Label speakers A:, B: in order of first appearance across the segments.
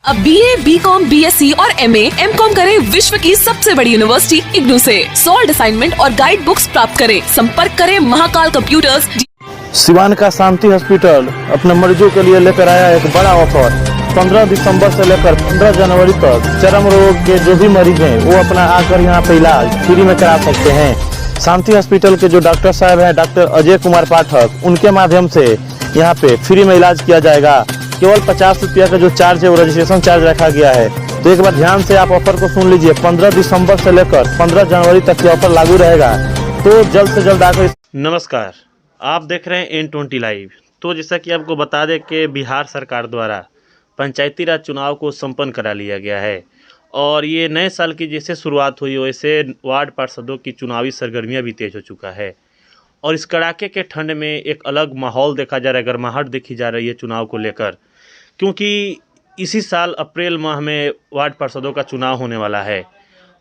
A: अब BA, BCom, BSc और MA, MCom करें विश्व की सबसे बड़ी यूनिवर्सिटी इग्नू से। सॉल्ड असाइनमेंट और गाइड बुक्स प्राप्त करें। संपर्क करें महाकाल कंप्यूटर्स।
B: सिवान का शांति हॉस्पिटल अपने मरीजों के लिए लेकर आया एक बड़ा ऑफर। 15 दिसंबर से लेकर 15 जनवरी तक चर्म रोग के जो भी मरीज हैं वो अपना आकर यहाँ पे इलाज फ्री में करा सकते हैं। शांति हॉस्पिटल के जो डॉक्टर साहब हैं, डॉक्टर अजय कुमार पाठक, उनके माध्यम से यहाँ पे फ्री में इलाज किया जाएगा। केवल 50 रुपया का जो चार्ज है वो रजिस्ट्रेशन चार्ज रखा गया है। तो एक बार ध्यान से आप ऑफर को सुन लीजिए। 15 दिसंबर से लेकर 15 जनवरी तक ये ऑफर लागू रहेगा, तो जल्द से जल्द आकर।
C: नमस्कार, आप देख रहे हैं N20 लाइव। तो जैसा कि आपको बता दें कि बिहार सरकार द्वारा पंचायती राज चुनाव को संपन्न करा लिया गया है और ये नए साल की जैसे शुरुआत हुई वैसे वार्ड पार्षदों की चुनावी सरगर्मियां भी तेज हो चुका है। और इस कड़ाके के ठंड में एक अलग माहौल देखा जा रहा है, गर्माहट देखी जा रही है चुनाव को लेकर, क्योंकि इसी साल अप्रैल माह में वार्ड पार्षदों का चुनाव होने वाला है।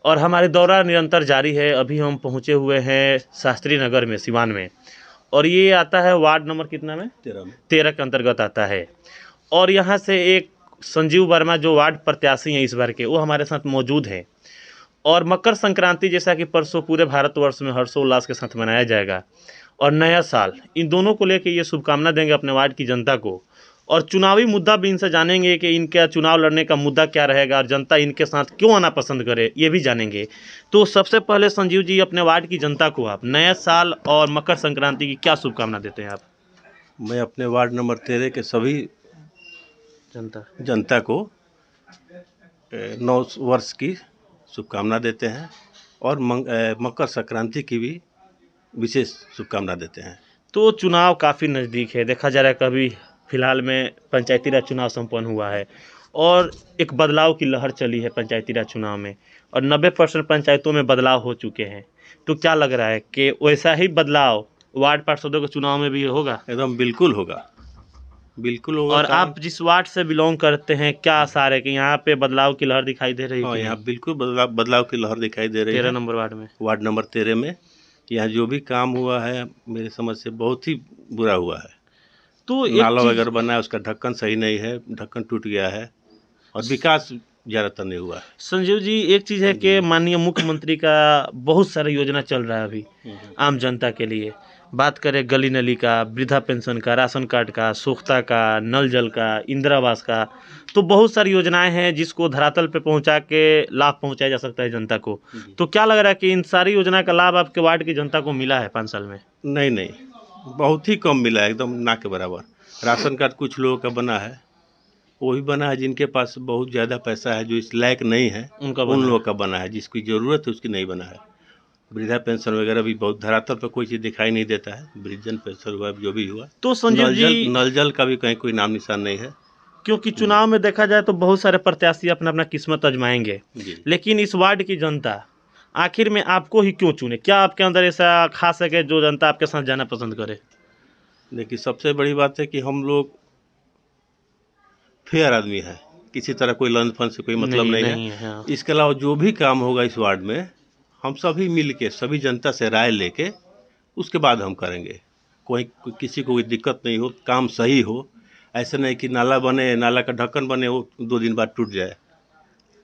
C: और हमारे दौरा निरंतर जारी है। अभी हम पहुँचे हुए हैं शास्त्री नगर में, सिवान में, और ये आता है वार्ड नंबर कितना में 13 के अंतर्गत आता है। और यहाँ से एक संजीव वर्मा जो वार्ड प्रत्याशी हैं इस बार के, वो हमारे साथ मौजूद हैं। और मकर संक्रांति जैसा कि परसों पूरे भारतवर्ष में हर्षोल्लास के साथ मनाया जाएगा, और नया साल, इन दोनों को लेकर ये शुभकामना देंगे अपने वार्ड की जनता को। और चुनावी मुद्दा भी इनसे जानेंगे कि इनका चुनाव लड़ने का मुद्दा क्या रहेगा और जनता इनके साथ क्यों आना पसंद करे, ये भी जानेंगे। तो सबसे पहले संजीव जी, अपने वार्ड की जनता को आप नया साल और मकर संक्रांति की क्या शुभकामना देते हैं आप?
D: मैं अपने वार्ड नंबर 13 के सभी जनता को नव वर्ष की शुभकामना देते हैं और मकर संक्रांति की भी विशेष शुभकामना देते हैं। तो
C: चुनाव काफ़ी नज़दीक है, देखा जा रहा है। कभी फिलहाल में पंचायती राज चुनाव संपन्न हुआ है और एक बदलाव की लहर चली है पंचायती राज चुनाव में, और 90% पंचायतों में बदलाव हो चुके हैं। तो क्या लग रहा है कि वैसा ही बदलाव वार्ड पार्षदों के चुनाव में भी होगा?
D: एकदम बिल्कुल होगा, बिल्कुल होगा।
C: और आप जिस वार्ड से बिलोंग करते हैं, क्या आसार है कि यहाँ पे बदलाव की लहर दिखाई दे रही है?
D: यहाँ बिल्कुल बदलाव की लहर दिखाई दे रही है।
C: 13 नंबर वार्ड में,
D: वार्ड नंबर 13 में यहाँ जो भी काम हुआ है मेरे समझ से बहुत ही बुरा हुआ है। तो नाला वगैरह बना है, उसका ढक्कन सही नहीं है, ढक्कन टूट गया है, और विकास ज़्यादातर नहीं हुआ है।
C: संजीव जी, एक चीज़ है कि माननीय मुख्यमंत्री का बहुत सारा योजना चल रहा है अभी आम जनता के लिए। बात करें गली नली का, वृद्धा पेंशन का, राशन कार्ड का, सोख्ता का, नल जल का, इंदिरा आवास का, तो बहुत सारी योजनाएं हैं जिसको धरातल पे पहुंचा के लाभ पहुंचाया जा सकता है जनता को। तो क्या लग रहा है कि इन सारी योजना का लाभ आपके वार्ड की जनता को मिला है 5 साल में?
D: नहीं, बहुत ही कम मिला है, एकदम ना के बराबर। राशन कार्ड कुछ लोगों का बना है, वो भी बना है जिनके पास बहुत ज़्यादा पैसा है, जो इस लायक नहीं है उन लोगों का बना है, जिसकी ज़रूरत है उसकी नहीं बना है। वृद्धा पेंशन वगैरह भी बहुत धरातल पर कोई चीज़ दिखाई नहीं देता है। वृद्धजन पेंशन हुआ, जो भी हुआ।
C: तो संजीव जी,
D: नल जल का भी कहीं कोई नाम निशान नहीं है,
C: क्योंकि चुनाव में देखा जाए तो बहुत सारे प्रत्याशी अपना अपना किस्मत आजमाएंगे, लेकिन इस वार्ड की जनता आखिर में आपको ही क्यों चुने? क्या आपके अंदर ऐसा खास है कि जो जनता आपके साथ जाना पसंद करे?
D: देखिए, सबसे बड़ी बात है कि हम लोग फेयर आदमी है, किसी तरह कोई लंच फंड से कोई मतलब नहीं है। हाँ। इसके अलावा जो भी काम होगा इस वार्ड में, हम सभी मिल के सभी जनता से राय लेके उसके बाद हम करेंगे। किसी को कोई दिक्कत नहीं हो, काम सही हो। ऐसे नहीं कि नाला बने, नाला का ढक्कन बने, वो 2 दिन बाद टूट जाए।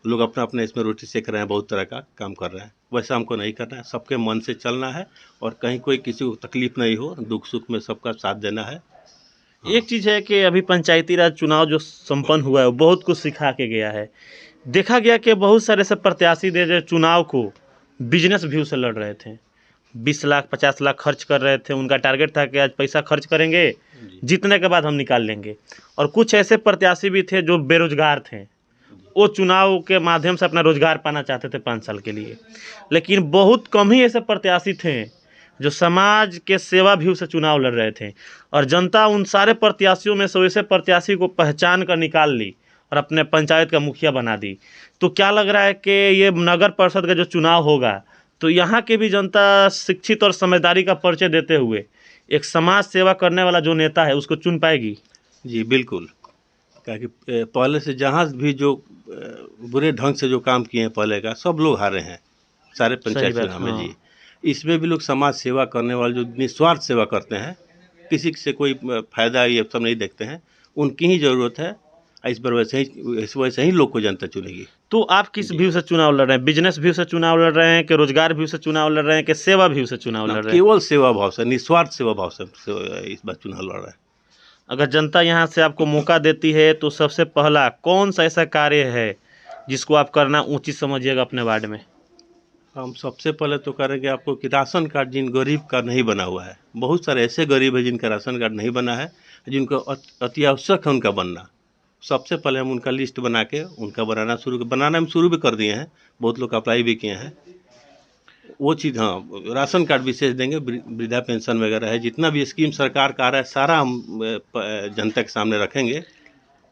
D: लोग अपना अपना इसमें रोटी सेक रहे हैं, बहुत तरह का काम कर रहे हैं। वैसा हमको नहीं करना है, सबके मन से चलना है, और कहीं कोई किसी को तकलीफ नहीं हो, दुख सुख में सबका साथ देना है। हाँ।
C: एक चीज़ है कि अभी पंचायती राज चुनाव जो संपन्न हुआ है वो बहुत कुछ सिखा के गया है। देखा गया कि बहुत सारे ऐसे प्रत्याशी थे जो चुनाव को बिजनेस व्यू से लड़ रहे थे। 20 लाख 50 लाख खर्च कर रहे थे। उनका टारगेट था कि आज पैसा खर्च करेंगे, जीतने के बाद हम निकाल लेंगे। और कुछ ऐसे प्रत्याशी भी थे जो बेरोजगार थे, वो चुनाव के माध्यम से अपना रोजगार पाना चाहते थे 5 साल के लिए। लेकिन बहुत कम ही ऐसे प्रत्याशी थे जो समाज के सेवा व्यू से चुनाव लड़ रहे थे, और जनता उन सारे प्रत्याशियों में से वैसे प्रत्याशी को पहचान कर निकाल ली और अपने पंचायत का मुखिया बना दी। तो क्या लग रहा है कि ये नगर परिषद का जो चुनाव होगा, तो यहाँ की भी जनता शिक्षित और समझदारी का परिचय देते हुए एक समाज सेवा करने वाला जो नेता है उसको चुन पाएगी?
D: जी बिल्कुल, क्योंकि पहले से जहाँ भी जो बुरे ढंग से जो काम किए हैं पहले का, सब लोग हारे हैं सारे पंचायत चुनाव में। जी, इसमें भी लोग समाज सेवा करने वाले जो निस्वार्थ सेवा करते हैं, किसी से कोई फायदा ये सब नहीं देखते हैं, उनकी ही ज़रूरत है। इस बार वैसे ही लोग को जनता चुनेगी।
C: तो आप किस व्यू से चुनाव लड़ रहे हैं? बिजनेस व्यू से चुनाव लड़ रहे हैं कि रोजगार व्यू से चुनाव लड़ रहे हैं कि सेवा व्यू से चुनाव लड़ रहे हैं?
D: केवल सेवा भाव से, निस्वार्थ सेवा भाव से इस बार चुनाव लड़ रहे हैं।
C: अगर जनता यहाँ से आपको मौका देती है तो सबसे पहला कौन सा ऐसा कार्य है जिसको आप करना उचित समझिएगा अपने वार्ड में?
D: हम सबसे पहले तो करेंगे आपको कि राशन कार्ड जिन गरीब का नहीं बना हुआ है, बहुत सारे ऐसे गरीब हैं जिनका राशन कार्ड नहीं बना है, जिनको अति आवश्यक है उनका बनना। सबसे पहले हम उनका लिस्ट बना के उनका बनाना हम शुरू भी कर दिए हैं, बहुत लोग अप्लाई भी किए हैं। वो चीज़, हाँ, राशन कार्ड विशेष देंगे, वृद्धा पेंशन वगैरह है, जितना भी स्कीम सरकार का आ रहा है सारा हम जनता के सामने रखेंगे।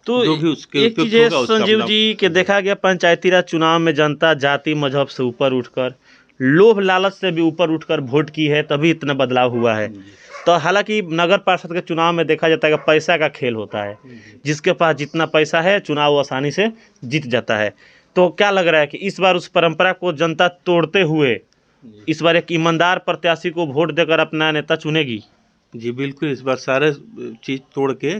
C: तो
D: जो भी उसके
C: एक चीज़ है संजीव जी कि देखा गया पंचायती राज चुनाव में जनता जाति मजहब से ऊपर उठकर, लोभ लालच से भी ऊपर उठकर वोट की है, तभी इतना बदलाव हुआ है। तो हालांकि नगर पार्षद के चुनाव में देखा जाता है कि पैसा का खेल होता है, जिसके पास जितना पैसा है चुनाव आसानी से जीत जाता है। तो क्या लग रहा है कि इस बार उस परंपरा को जनता तोड़ते हुए इस बार एक ईमानदार प्रत्याशी को वोट देकर अपना नेता चुनेगी?
D: जी बिल्कुल, इस बार सारे चीज़ तोड़ के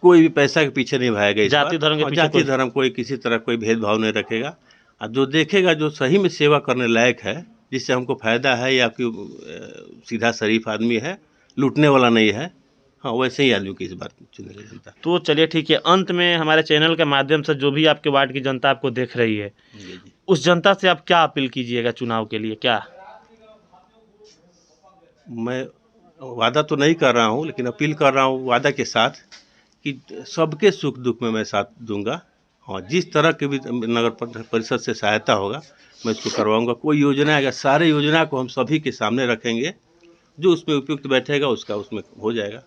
D: कोई भी पैसा के पीछे नहीं भागेगा।
C: जाति धर्म के पीछे
D: जाति धर्म कोई किसी तरह कोई भेदभाव नहीं रखेगा, और जो देखेगा जो सही में सेवा करने लायक है, जिससे हमको फ़ायदा है या कोई सीधा शरीफ आदमी है, लूटने वाला नहीं है, हाँ, वैसे ही आदमी की इस बार चुनेगी जनता।
C: तो चलिए ठीक है, अंत में हमारे चैनल के माध्यम से जो भी आपके वार्ड की जनता आपको देख रही है, उस जनता से आप क्या अपील कीजिएगा चुनाव के लिए? क्या
D: मैं वादा तो नहीं कर रहा हूँ, लेकिन अपील कर रहा हूँ वादा के साथ कि सबके सुख दुख में मैं साथ दूंगा। हाँ, जिस तरह के भी नगर परिषद से सहायता होगा मैं इसको करवाऊंगा। कोई योजना है, सारे योजना को हम सभी के सामने रखेंगे, जो उसमें उपयुक्त बैठेगा उसका उसमें हो जाएगा।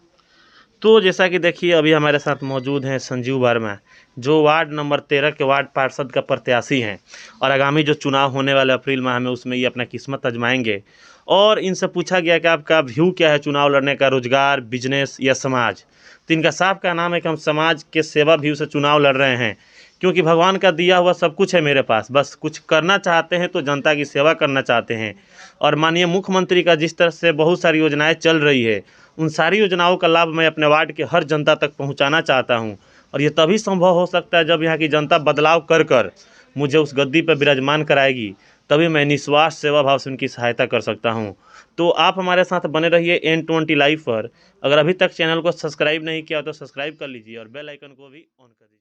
C: तो जैसा कि देखिए अभी हमारे साथ मौजूद हैं संजीव वर्मा, जो वार्ड नंबर 13 के वार्ड पार्षद का प्रत्याशी हैं, और आगामी जो चुनाव होने वाले अप्रैल माह में उसमें ये अपना किस्मत आजमाएंगे। और इनसे पूछा गया कि आपका व्यू क्या है चुनाव लड़ने का, रोजगार, बिजनेस या समाज? तो इनका साफ का नाम है कि हम समाज के सेवा व्यू से चुनाव लड़ रहे हैं, क्योंकि भगवान का दिया हुआ सब कुछ है मेरे पास, बस कुछ करना चाहते हैं तो जनता की सेवा करना चाहते हैं। और माननीय मुख्यमंत्री का जिस तरह से बहुत सारी योजनाएं चल रही है, उन सारी योजनाओं का लाभ मैं अपने वार्ड के हर जनता तक पहुंचाना चाहता हूं। और ये तभी संभव हो सकता है जब यहाँ की जनता बदलाव कर मुझे उस गद्दी पर विराजमान कराएगी, तभी मैं निस्वार्थ सेवा भाव से उनकी सहायता कर सकता हूँ। तो आप हमारे साथ बने रहिए N20 लाइव पर। अगर अभी तक चैनल को सब्सक्राइब नहीं किया तो सब्सक्राइब कर लीजिए और बेल आइकन को भी ऑन कर दीजिए।